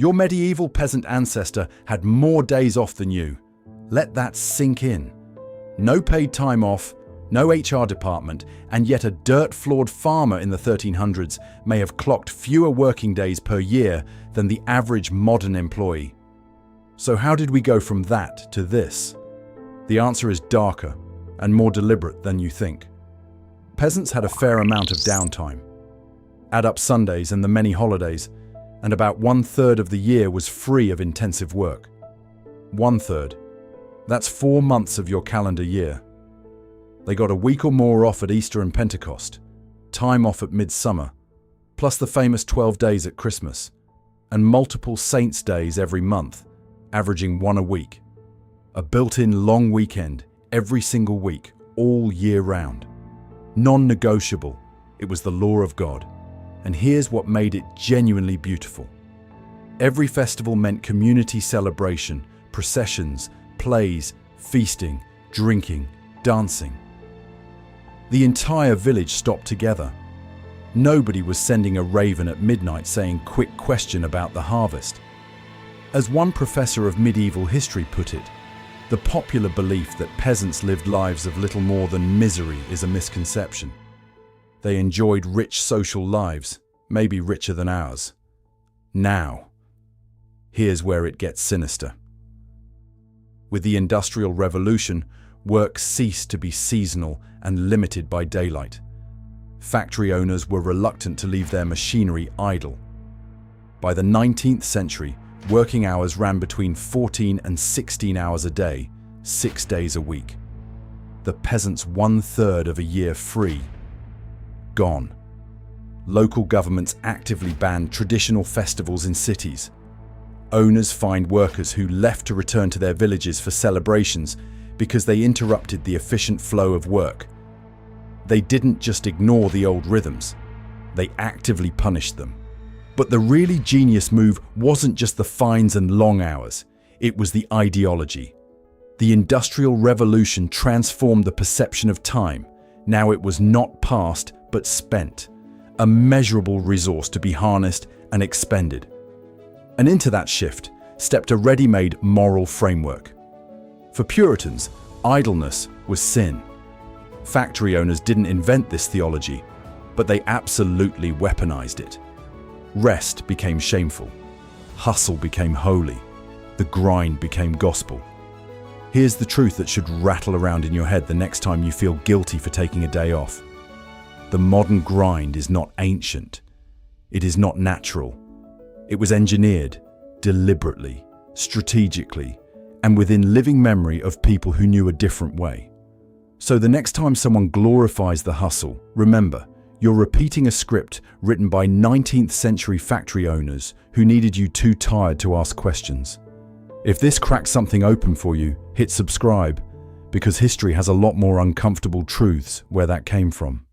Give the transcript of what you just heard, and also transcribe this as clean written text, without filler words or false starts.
Your medieval peasant ancestor had more days off than you. Let that sink in. No paid time off, no HR department, and yet a dirt-floored farmer in the 1300s may have clocked fewer working days per year than the average modern employee. So how did we go from that to this? The answer is darker and more deliberate than you think. Peasants had a fair amount of downtime. Add up Sundays and the many holidays, and about 1/3 of the year was free of intensive work. 1/3. That's 4 months of your calendar year. They got a week or more off at Easter and Pentecost, time off at midsummer, plus the famous 12 days at Christmas, and multiple saints' days every month, averaging one a week. A built-in long weekend every single week, all year round. Non-negotiable. It was the law of God. And here's what made it genuinely beautiful. Every festival meant community celebration, processions, plays, feasting, drinking, dancing. The entire village stopped together. Nobody was sending a raven at midnight saying, "Quick question about the harvest." As one professor of medieval history put it, the popular belief that peasants lived lives of little more than misery is a misconception. They enjoyed rich social lives, maybe richer than ours. Now, here's where it gets sinister. With the Industrial Revolution, work ceased to be seasonal and limited by daylight. Factory owners were reluctant to leave their machinery idle. By the 19th century, working hours ran between 14 and 16 hours a day, 6 days a week. The peasants' 1/3 of a year free. Gone. Local governments actively banned traditional festivals in cities. Owners fined workers who left to return to their villages for celebrations because they interrupted the efficient flow of work. They didn't just ignore the old rhythms, they actively punished them. But the really genius move wasn't just the fines and long hours, it was the ideology. The Industrial Revolution transformed the perception of time. Now it was not past, but spent, a measurable resource to be harnessed and expended. And into that shift stepped a ready-made moral framework. For Puritans, idleness was sin. Factory owners didn't invent this theology, but they absolutely weaponized it. Rest became shameful. Hustle became holy. The grind became gospel. Here's the truth that should rattle around in your head the next time you feel guilty for taking a day off. The modern grind is not ancient. It is not natural. It was engineered, deliberately, strategically, and within living memory of people who knew a different way. So the next time someone glorifies the hustle, remember, you're repeating a script written by 19th century factory owners who needed you too tired to ask questions. If this cracks something open for you, hit subscribe, because history has a lot more uncomfortable truths where that came from.